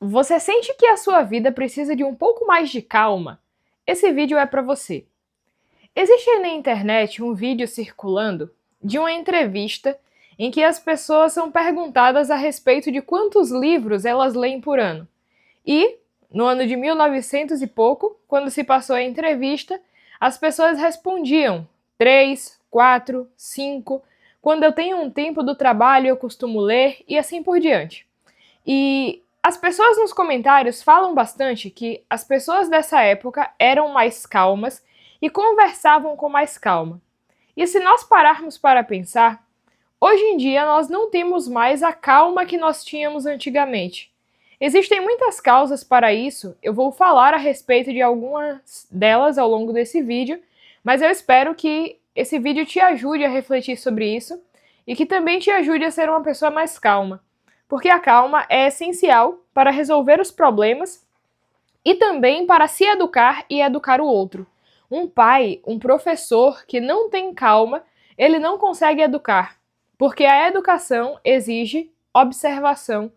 Você sente que a sua vida precisa de um pouco mais de calma? Esse vídeo é para você. Existe aí na internet um vídeo circulando de uma entrevista em que as pessoas são perguntadas a respeito de quantos livros elas leem por ano. E, no ano de 1900 e pouco, quando se passou a entrevista, as pessoas respondiam 3, 4, 5. Quando eu tenho um tempo do trabalho eu costumo ler e assim por diante. E as pessoas nos comentários falam bastante que as pessoas dessa época eram mais calmas e conversavam com mais calma. E se nós pararmos para pensar, hoje em dia nós não temos mais a calma que nós tínhamos antigamente. Existem muitas causas para isso, eu vou falar a respeito de algumas delas ao longo desse vídeo, mas eu espero que esse vídeo te ajude a refletir sobre isso e que também te ajude a ser uma pessoa mais calma. Porque a calma é essencial para resolver os problemas e também para se educar e educar o outro. Um pai, um professor que não tem calma, ele não consegue educar, porque a educação exige observação,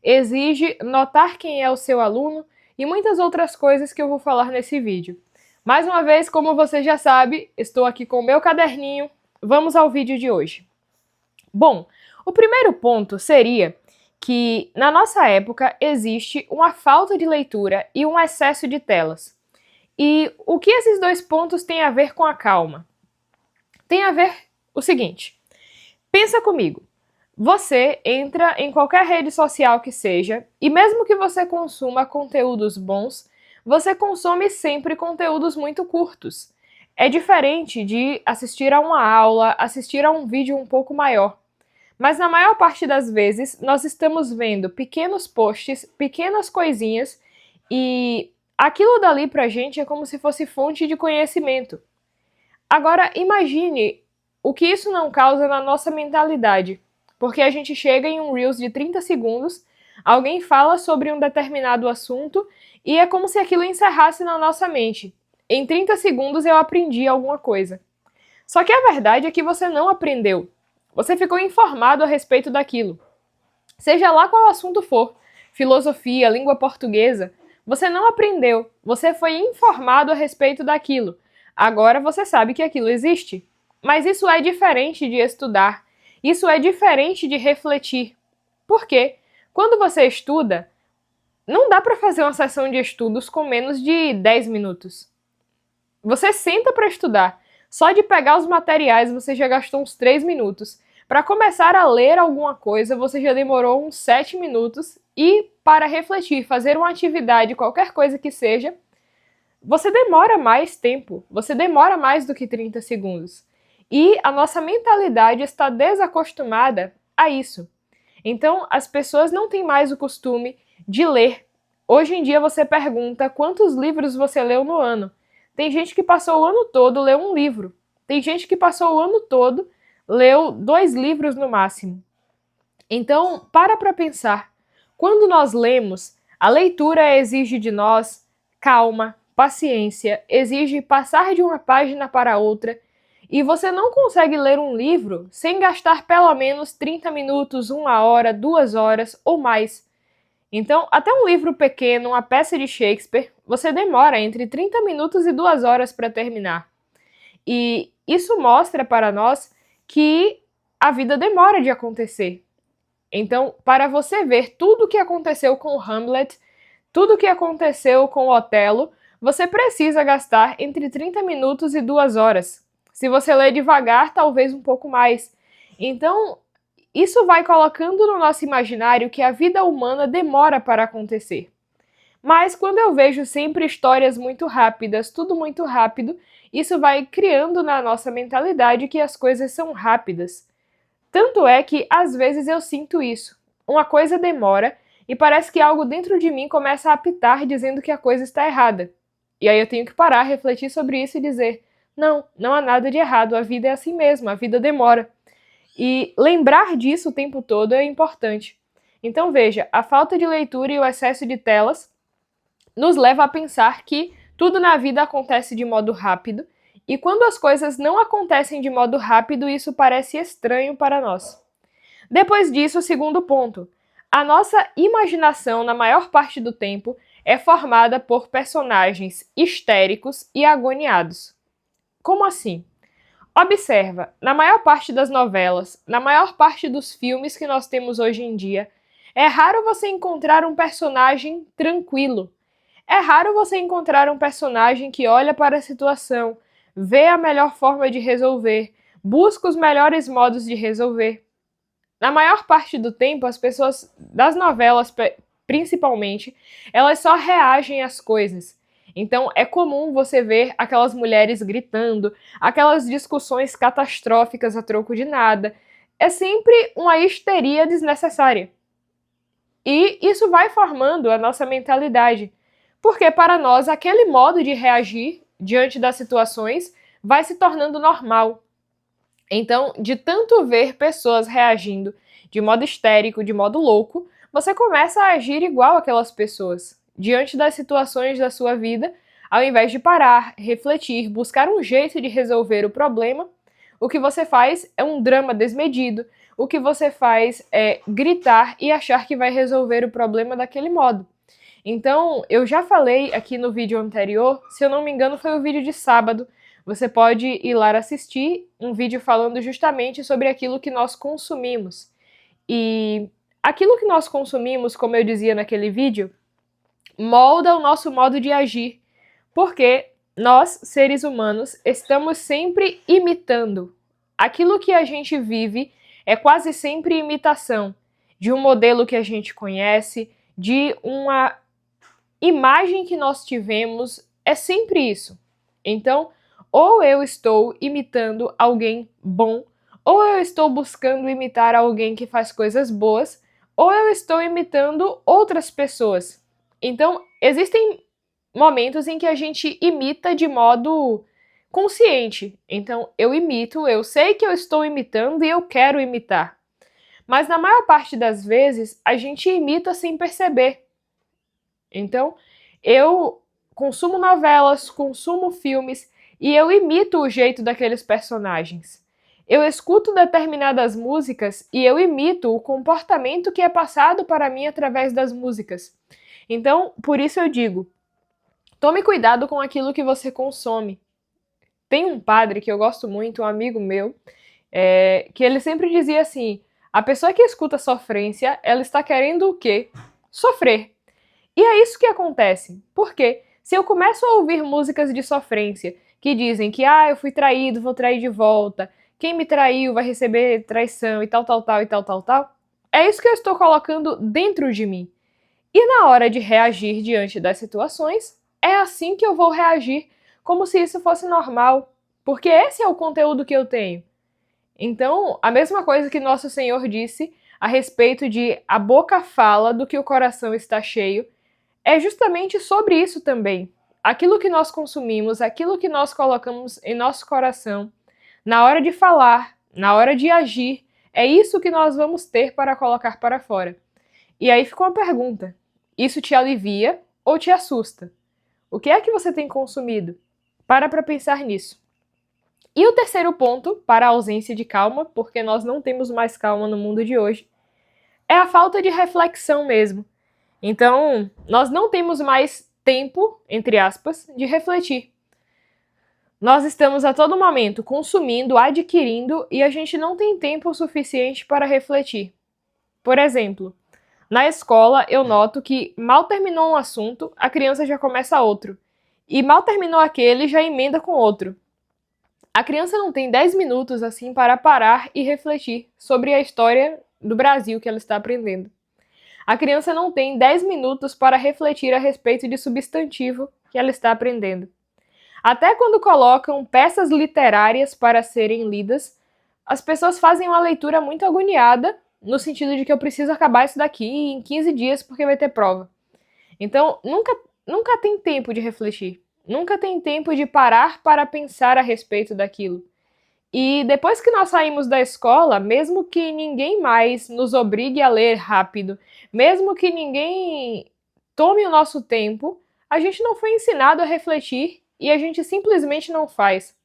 exige notar quem é o seu aluno e muitas outras coisas que eu vou falar nesse vídeo. Mais uma vez, como você já sabe, estou aqui com o meu caderninho. Vamos ao vídeo de hoje. Bom, o primeiro ponto seria que na nossa época existe uma falta de leitura e um excesso de telas. E o que esses dois pontos têm a ver com a calma? Tem a ver o seguinte: pensa comigo. Você entra em qualquer rede social que seja, e mesmo que você consuma conteúdos bons, você consome sempre conteúdos muito curtos. É diferente de assistir a uma aula, assistir a um vídeo um pouco maior. Mas na maior parte das vezes, nós estamos vendo pequenos posts, pequenas coisinhas, e aquilo dali pra gente é como se fosse fonte de conhecimento. Agora, imagine o que isso não causa na nossa mentalidade. Porque a gente chega em um Reels de 30 segundos, alguém fala sobre um determinado assunto, e é como se aquilo encerrasse na nossa mente. Em 30 segundos eu aprendi alguma coisa. Só que a verdade é que você não aprendeu. Você ficou informado a respeito daquilo. Seja lá qual assunto for, filosofia, língua portuguesa, você não aprendeu, você foi informado a respeito daquilo. Agora você sabe que aquilo existe. Mas isso é diferente de estudar, isso é diferente de refletir. Por quê? Quando você estuda, não dá para fazer uma sessão de estudos com menos de 10 minutos. Você senta para estudar. Só de pegar os materiais você já gastou uns 3 minutos. Para começar a ler alguma coisa, você já demorou uns 7 minutos. E para refletir, fazer uma atividade, qualquer coisa que seja, você demora mais tempo. Você demora mais do que 30 segundos. E a nossa mentalidade está desacostumada a isso. Então, as pessoas não têm mais o costume de ler. Hoje em dia você pergunta quantos livros você leu no ano. Tem gente que passou o ano todo, leu um livro. Tem gente que passou o ano todo, leu 2 livros no máximo. Então, para pensar. Quando nós lemos, a leitura exige de nós calma, paciência, exige passar de uma página para outra, e você não consegue ler um livro sem gastar pelo menos 30 minutos, 1 hora, 2 horas ou mais. Então, até um livro pequeno, uma peça de Shakespeare, você demora entre 30 minutos e 2 horas para terminar. E isso mostra para nós que a vida demora de acontecer. Então, para você ver tudo o que aconteceu com Hamlet, tudo o que aconteceu com Otelo, você precisa gastar entre 30 minutos e 2 horas. Se você ler devagar, talvez um pouco mais. Então, isso vai colocando no nosso imaginário que a vida humana demora para acontecer. Mas quando eu vejo sempre histórias muito rápidas, tudo muito rápido, isso vai criando na nossa mentalidade que as coisas são rápidas. Tanto é que às vezes eu sinto isso. Uma coisa demora e parece que algo dentro de mim começa a apitar dizendo que a coisa está errada. E aí eu tenho que parar, refletir sobre isso e dizer: não, não há nada de errado, a vida é assim mesmo, a vida demora. E lembrar disso o tempo todo é importante. Então veja, a falta de leitura e o excesso de telas nos leva a pensar que tudo na vida acontece de modo rápido, e quando as coisas não acontecem de modo rápido, isso parece estranho para nós. Depois disso, o segundo ponto. A nossa imaginação, na maior parte do tempo, é formada por personagens histéricos e agoniados. Como assim? Observa, na maior parte das novelas, na maior parte dos filmes que nós temos hoje em dia, é raro você encontrar um personagem tranquilo. É raro você encontrar um personagem que olha para a situação, vê a melhor forma de resolver, busca os melhores modos de resolver. Na maior parte do tempo, as pessoas das novelas, principalmente, elas só reagem às coisas. Então é comum você ver aquelas mulheres gritando, aquelas discussões catastróficas a troco de nada. É sempre uma histeria desnecessária. E isso vai formando a nossa mentalidade. Porque para nós aquele modo de reagir diante das situações vai se tornando normal. Então, de tanto ver pessoas reagindo de modo histérico, de modo louco, você começa a agir igual aquelas pessoas. Diante das situações da sua vida, ao invés de parar, refletir, buscar um jeito de resolver o problema, o que você faz é um drama desmedido. O que você faz é gritar e achar que vai resolver o problema daquele modo. Então, eu já falei aqui no vídeo anterior, se eu não me engano foi o vídeo de sábado, você pode ir lá assistir um vídeo falando justamente sobre aquilo que nós consumimos. E aquilo que nós consumimos, como eu dizia naquele vídeo, molda o nosso modo de agir, porque nós, seres humanos, estamos sempre imitando. Aquilo que a gente vive é quase sempre imitação de um modelo que a gente conhece, de uma imagem que nós tivemos, é sempre isso. Então, ou eu estou imitando alguém bom, ou eu estou buscando imitar alguém que faz coisas boas, ou eu estou imitando outras pessoas. Então, existem momentos em que a gente imita de modo consciente. Então, eu imito, eu sei que eu estou imitando e eu quero imitar. Mas na maior parte das vezes, a gente imita sem perceber. Então, eu consumo novelas, consumo filmes e eu imito o jeito daqueles personagens. Eu escuto determinadas músicas e eu imito o comportamento que é passado para mim através das músicas. Então, por isso eu digo, tome cuidado com aquilo que você consome. Tem um padre que eu gosto muito, um amigo meu, que ele sempre dizia assim, a pessoa que escuta sofrência, ela está querendo o quê? Sofrer. E é isso que acontece. Por quê? Se eu começo a ouvir músicas de sofrência que dizem que eu fui traído, vou trair de volta, quem me traiu vai receber traição e tal, tal, tal e tal, tal, tal, é isso que eu estou colocando dentro de mim. E na hora de reagir diante das situações, é assim que eu vou reagir, como se isso fosse normal, porque esse é o conteúdo que eu tenho. Então, a mesma coisa que Nosso Senhor disse a respeito de a boca fala do que o coração está cheio, é justamente sobre isso também. Aquilo que nós consumimos, aquilo que nós colocamos em nosso coração, na hora de falar, na hora de agir, é isso que nós vamos ter para colocar para fora. E aí fica uma pergunta: isso te alivia ou te assusta? O que é que você tem consumido? Para pensar nisso. E o terceiro ponto para a ausência de calma, porque nós não temos mais calma no mundo de hoje, é a falta de reflexão mesmo. Então, nós não temos mais tempo, entre aspas, de refletir. Nós estamos a todo momento consumindo, adquirindo e a gente não tem tempo suficiente para refletir. Por exemplo, na escola eu noto que mal terminou um assunto, a criança já começa outro. E mal terminou aquele, já emenda com outro. A criança não tem 10 minutos assim para parar e refletir sobre a história do Brasil que ela está aprendendo. A criança não tem 10 minutos para refletir a respeito de substantivo que ela está aprendendo. Até quando colocam peças literárias para serem lidas, as pessoas fazem uma leitura muito agoniada, no sentido de que eu preciso acabar isso daqui em 15 dias porque vai ter prova. Então, nunca tem tempo de refletir. Nunca tem tempo de parar para pensar a respeito daquilo. E depois que nós saímos da escola, mesmo que ninguém mais nos obrigue a ler rápido, mesmo que ninguém tome o nosso tempo, a gente não foi ensinado a refletir e a gente simplesmente não faz.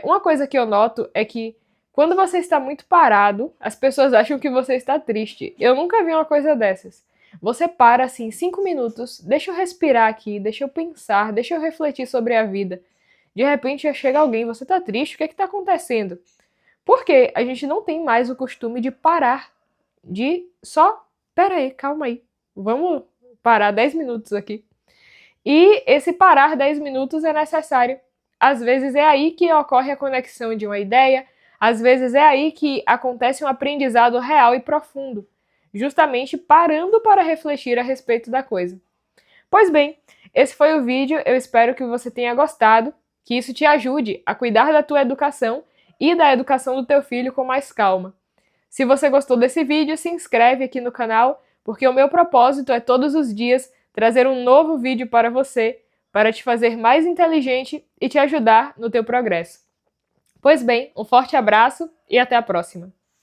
Uma coisa que eu noto é que Quando você está muito parado, as pessoas acham que você está triste. Eu nunca vi uma coisa dessas. Você para assim 5 minutos, deixa eu respirar aqui, deixa eu pensar, deixa eu refletir sobre a vida. De repente já chega alguém, você tá triste, o que é que tá acontecendo? Porque a gente não tem mais o costume de parar, de só, pera aí, calma aí, vamos parar 10 minutos aqui. E esse parar 10 minutos é necessário. Às vezes é aí que ocorre a conexão de uma ideia, às vezes é aí que acontece um aprendizado real e profundo, justamente parando para refletir a respeito da coisa. Pois bem, esse foi o vídeo, eu espero que você tenha gostado, que isso te ajude a cuidar da tua educação e da educação do teu filho com mais calma. Se você gostou desse vídeo, se inscreve aqui no canal, porque o meu propósito é todos os dias trazer um novo vídeo para você, para te fazer mais inteligente e te ajudar no teu progresso. Pois bem, um forte abraço e até a próxima!